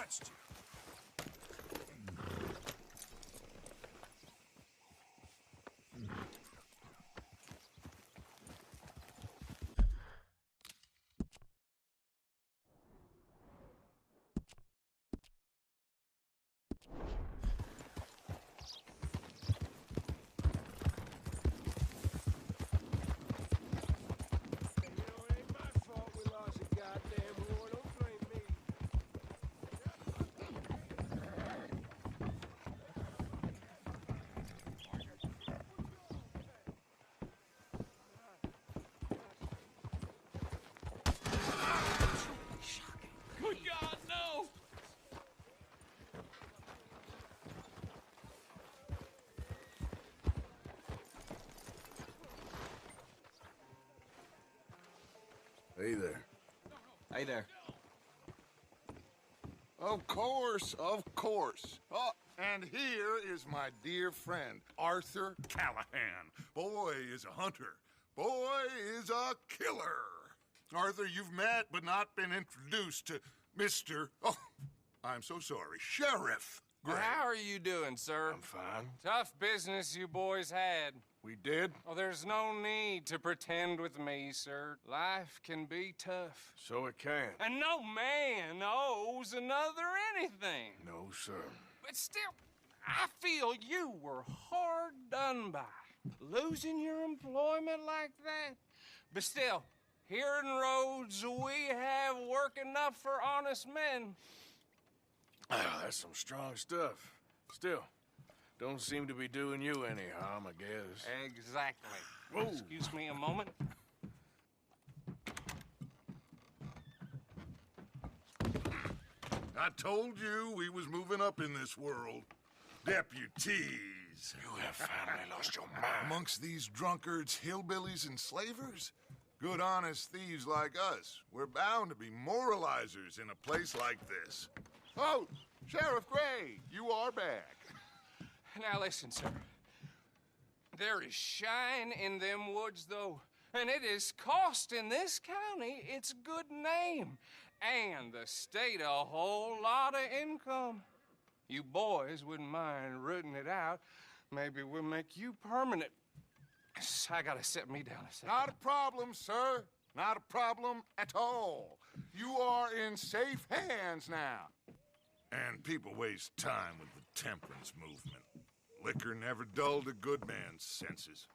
touched you. Good God, no! Hey there. Hey there. Of course, of course. Oh, and here is my dear friend, Arthur Callahan. Boy is a hunter. Boy is a killer. Arthur, you've met but not been introduced to Mr. Oh, I'm so sorry, Sheriff Gray. How are you doing, sir? I'm fine. Tough business you boys had. We did? Oh, there's no need to pretend with me, sir. Life can be tough. So it can. And no man owes another anything. No, sir. But still, I feel you were hard done by. Losing your employment like that. But still, here in Rhodes, we have work enough for honest men. Ah, that's some strong stuff. Still, don't seem to be doing you any harm, I guess. Exactly. Whoa. Excuse me a moment. I told you we was moving up in this world. Deputies. You have finally lost your mind. Amongst these drunkards, hillbillies, and slavers? Good, honest thieves like us. We're bound to be moralizers in a place like this. Oh, Sheriff Gray, you are back. Now listen, sir. There is shine in them woods, though, and it is costing this county its good name and the state a whole lot of income. You boys wouldn't mind rooting it out. Maybe we'll make you permanent. I gotta sit me down a second. Not a problem, sir. Not a problem at all. You are in safe hands now. And people waste time with the temperance movement. Liquor never dulled a good man's senses.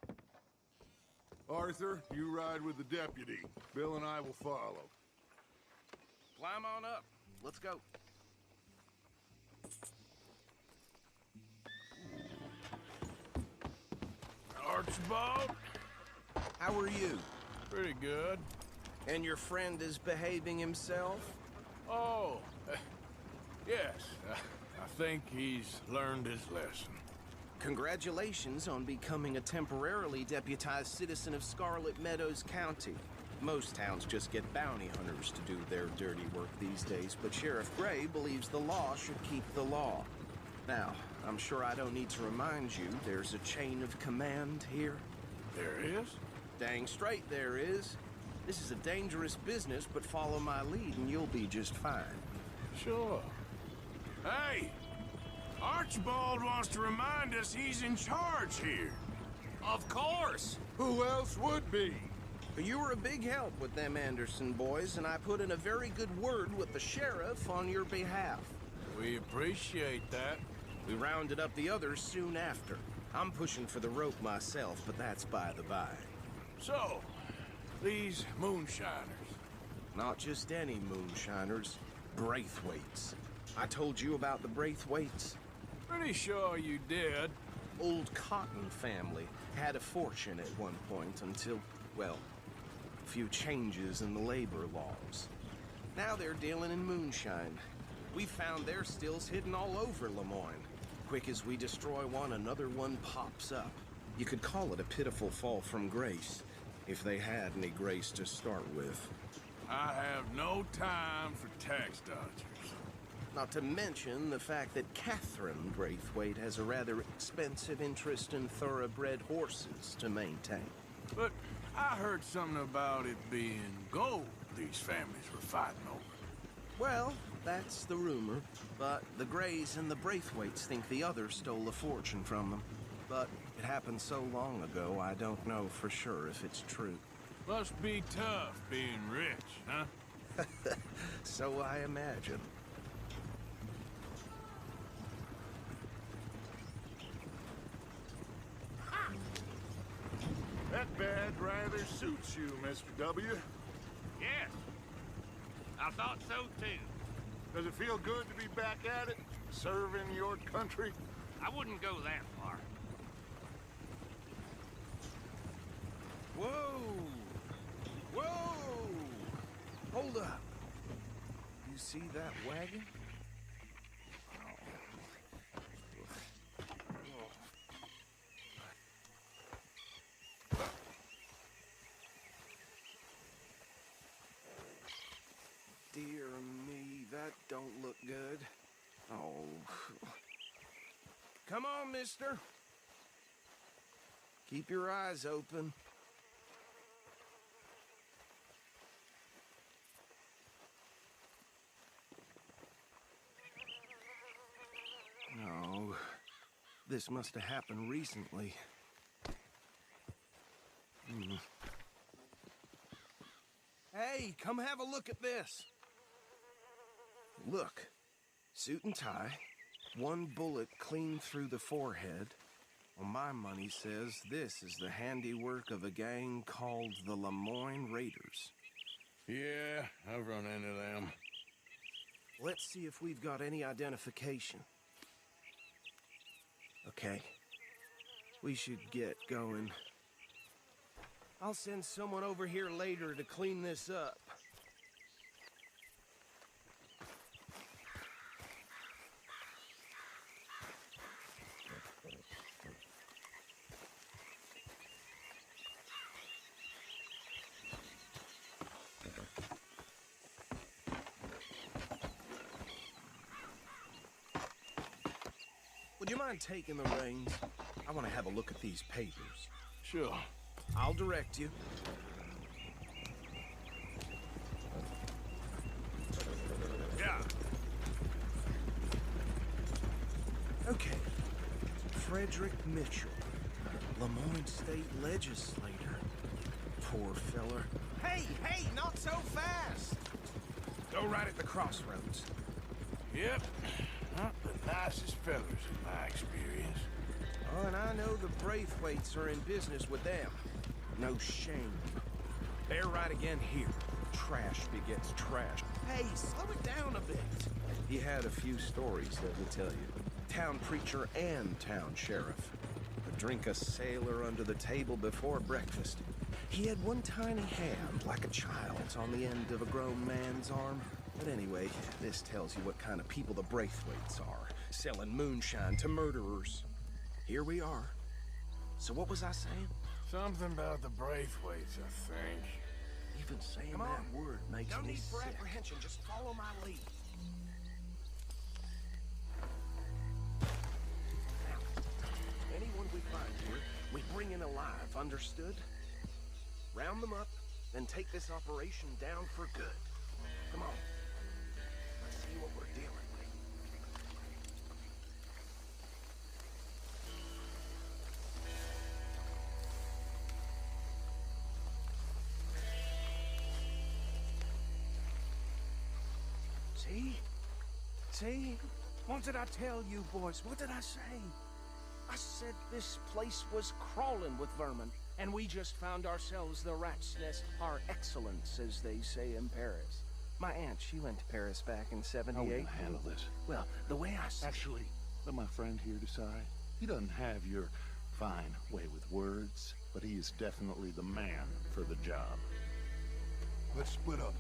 Arthur, you ride with the deputy. Bill and I will follow. Climb on up. Let's go. Archibald? How are you? Pretty good. And your friend is behaving himself? Oh, yes. I think he's learned his lesson. Congratulations on becoming a temporarily deputized citizen of Scarlet Meadows County. Most towns just get bounty hunters to do their dirty work these days, but Sheriff Gray believes the law should keep the law. Now, I'm sure I don't need to remind you there's a chain of command here. There is? Dang straight there is. This is a dangerous business, but follow my lead and you'll be just fine. Sure. Hey! Archibald wants to remind us he's in charge here. Of course! Who else would be? You were a big help with them Anderson boys, and I put in a very good word with the sheriff on your behalf. We appreciate that. We rounded up the others soon after. I'm pushing for the rope myself, but that's by the by. So, these moonshiners. Not just any moonshiners, Braithwaites. I told you about the Braithwaites. Pretty sure you did. Old Cotton family had a fortune at one point until, well, a few changes in the labor laws. Now they're dealing in moonshine. We found their stills hidden all over Lemoyne. Quick as we destroy one, another one pops up. You could call it a pitiful fall from grace, if they had any grace to start with. I have no time for tax dodgers. Not to mention the fact that Catherine Braithwaite has a rather expensive interest in thoroughbred horses to maintain. But I heard something about it being gold these families were fighting over. Well, That's the rumor, but the Greys and the Braithwaites think the others stole a fortune from them. But it happened so long ago, I don't know for sure if it's true. Must be tough being rich, huh? So I imagine. That badge rather suits you, Mr. W. Yes. I thought so too. Does it feel good to be back at it, serving your country? I wouldn't go that far. Whoa! Whoa! Hold up. You see that wagon? Dear me, that don't look good. Oh. Come on, mister. Keep your eyes open. No. This must have happened recently. Hey, come have a look at this. Look, suit and tie, one bullet clean through the forehead. Well, my money says this is the handiwork of a gang called the Lemoyne Raiders. Yeah, I've run into them. Let's see if we've got any identification. Okay, we should get going. I'll send someone over here later to clean this up. Would you mind taking the reins? I want to have a look at these papers. Sure. I'll direct you. Yeah. Okay. Frederick Mitchell, Lemoyne State Legislator. Poor feller. Hey, not so fast! Go right at the crossroads. Yep. Not the nicest fellers in my experience. Oh, and I know the Braithwaites are in business with them. No shame. Bear right again here. Trash begets trash. Hey, slow it down a bit. He had a few stories, let me tell you. Town preacher and town sheriff. A drink a sailor under the table before breakfast. He had one tiny hand, like a child's, on the end of a grown man's arm. But anyway, this tells you what kind of people the Braithwaites are. Selling moonshine to murderers. Here we are. So what was I saying? Something about the Braithwaites, I think. Even saying that word makes me sick. No need for apprehension, just follow my lead. Now, anyone we find here, we bring in alive, understood? Round them up, then take this operation down for good. Come on. Let's see what we're dealing with. See? See? What did I tell you, boys? What did I say? I said this place was crawling with vermin, and we just found ourselves the rat's nest par excellence, as they say in Paris. My aunt, she went to Paris back in '78. How are we gonna handle this? Well, the way I see Actually, let my friend here decide. He doesn't have your fine way with words, but he is definitely the man for the job. Let's split up.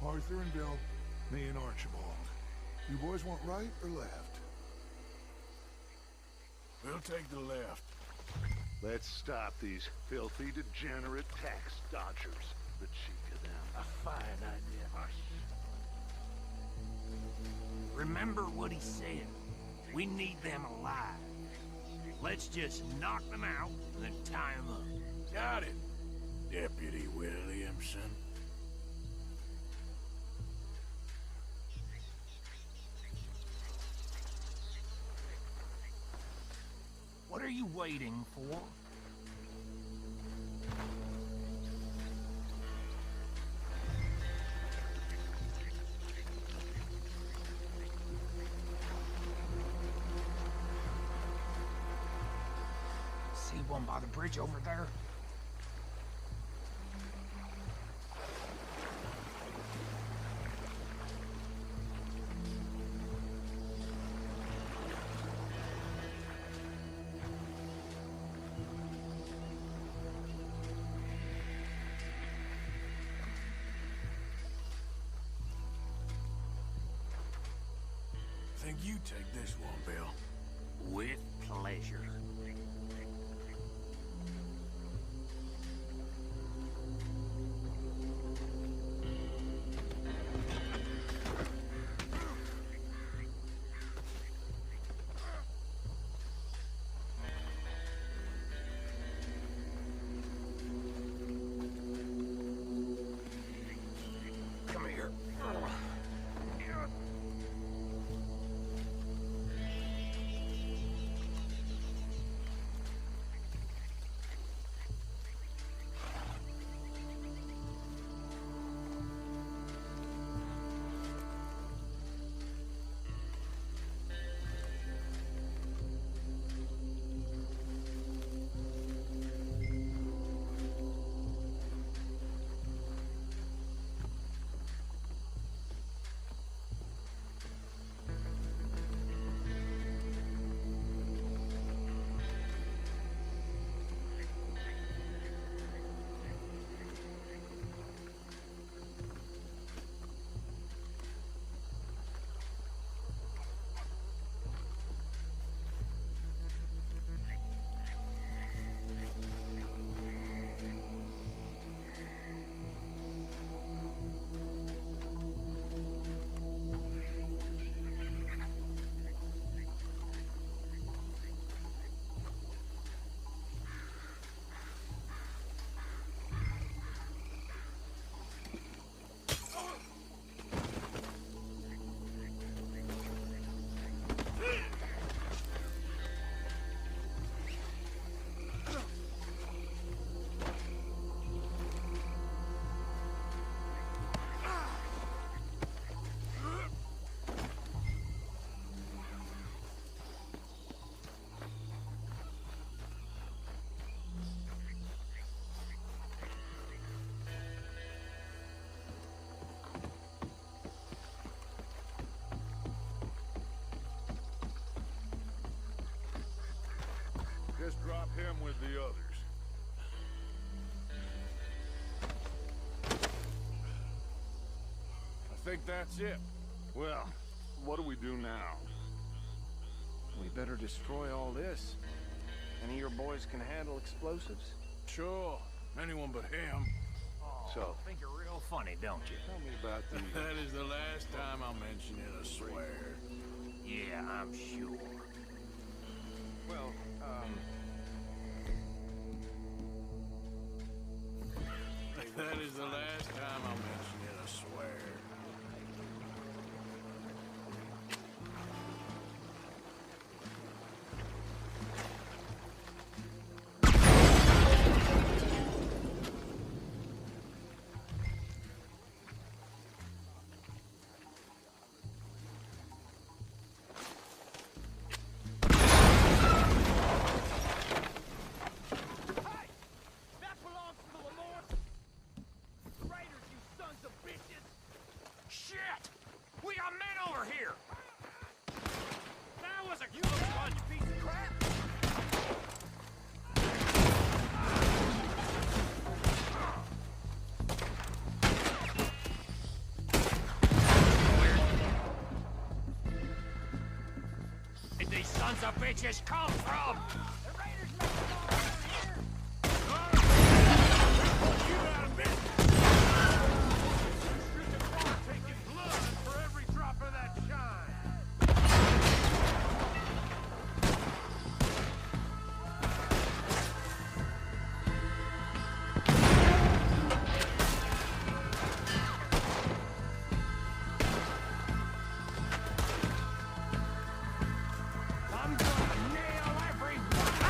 Arthur and Bill, me and Archibald. You boys want right or left? We'll take the left. Let's stop these filthy, degenerate tax dodgers. The cheek of them. A fine idea. Remember what he said. We need them alive. Let's just knock them out and then tie them up. Got it, Deputy Williamson. are you waiting for? See one by the bridge over there? Think you take this one, Bill. With pleasure. Come here. Just drop him with the others. I think that's it. Well, what do we do now? We better destroy all this. Any of your boys can handle explosives? Sure. Anyone but him. So, Think you're real funny, don't you? tell me about the... That is the last time I'll mention it, I swear. Yeah, I'm sure. Well, That is the last time I'll mention it, I swear. Shit! We got men over here! That was a you sponge piece of crap! Where did these sons of bitches come from? The raiders must have gone over here! You got a bit! Taking blood for every drop of that shine. I'm gonna nail every one.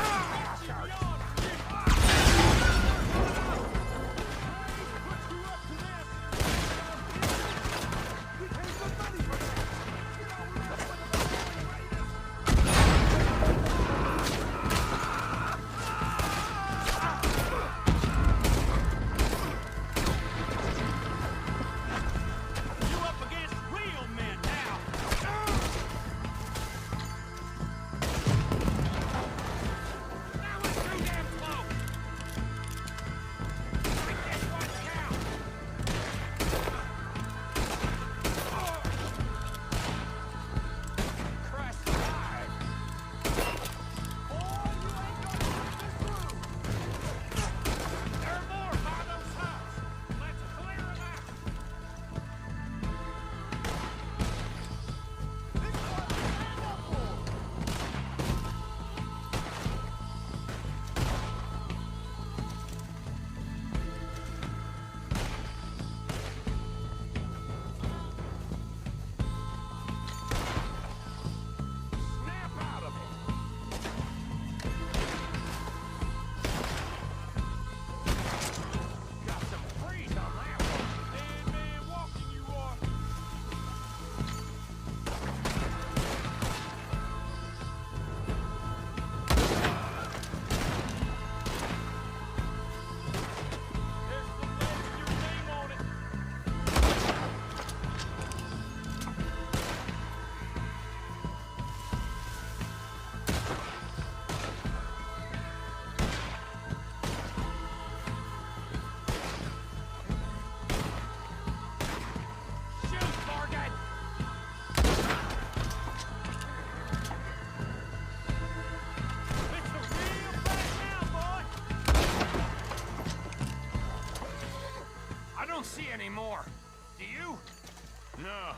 No,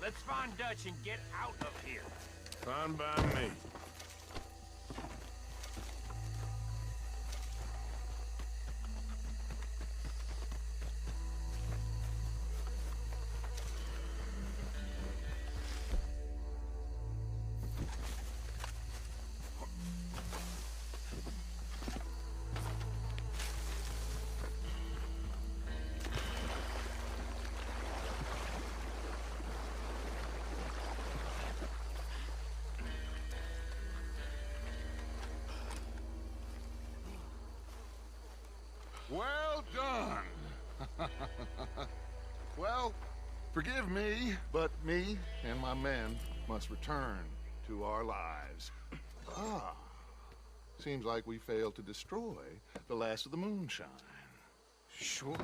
Let's find Dutch and get out of here. fine by me. Well done. Well, forgive me, but me and my men must return to our lives. Ah, seems like we failed to destroy the last of the moonshine. Sure.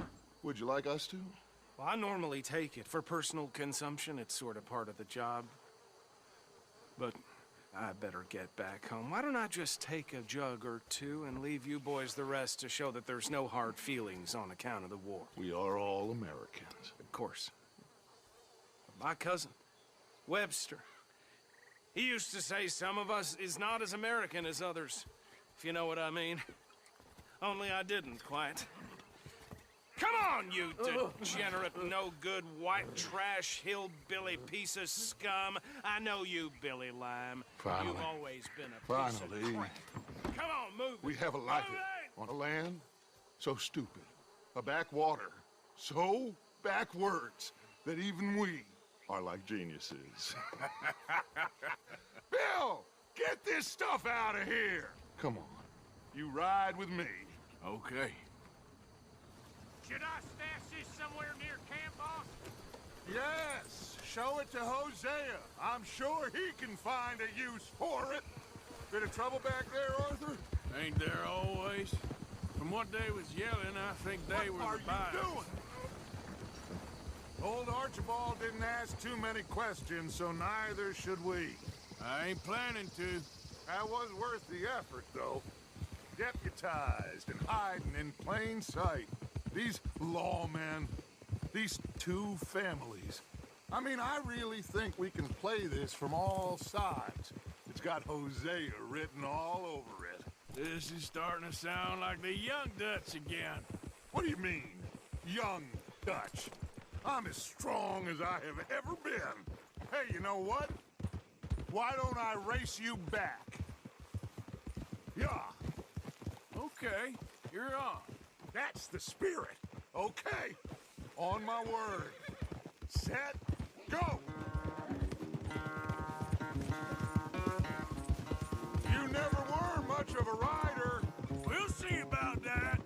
Would you like us to? Well, I normally take it. For personal consumption, it's sort of part of the job. But I better get back home. Why don't I just take a jug or two and leave you boys the rest to show that there's no hard feelings on account of the war? We are all Americans. Of course. My cousin, Webster, he used to say some of us is not as American as others, if you know what I mean. Only I didn't quite. Come on, you degenerate, no-good, white trash, hillbilly piece of scum. I know you, Billy Lime. Finally. You've always been a piece of crap. Come on, move it. We have a life on a land so stupid, a backwater so backwards that even we are like geniuses. Bill, get this stuff out of here. Come on, you ride with me. Okay. Should I stash this somewhere near camp, boss? Yes, show it to Hosea. I'm sure he can find a use for it. Bit of trouble back there, Arthur? Ain't there always? From what they was yelling, I think they were What the are you buyers. doing? Old Archibald didn't ask too many questions, so neither should we. I ain't planning to. That was worth the effort, though. Deputized and hiding in plain sight. These lawmen, these two families. I mean, I really think we can play this from all sides. It's got Hosea written all over it. This is starting to sound like the young Dutch again. What do you mean, young Dutch? I'm as strong as I have ever been. Hey, you know what? Why don't I race you back? Yeah, Okay, you're on. that's the spirit. Okay, on my word. Set, go! You never were much of a rider. We'll see about that.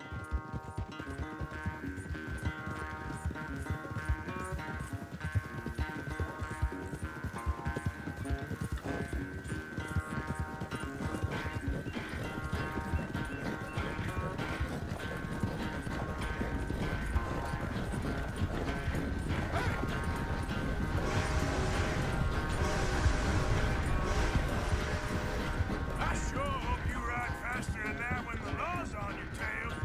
I sure hope you ride faster than that when the law's on your tail.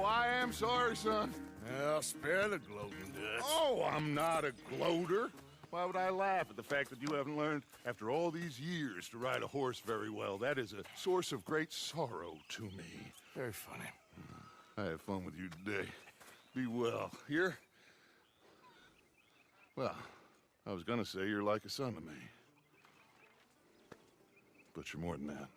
I am sorry, son. I'll spare the gloating, Dutch. Oh, I'm not a gloater. Why would I laugh at the fact that you haven't learned, after all these years, to ride a horse very well? That is a source of great sorrow to me. Very funny. I had fun with you today. Be well. Here? Well, I was gonna say you're like a son to me. But you're more than that.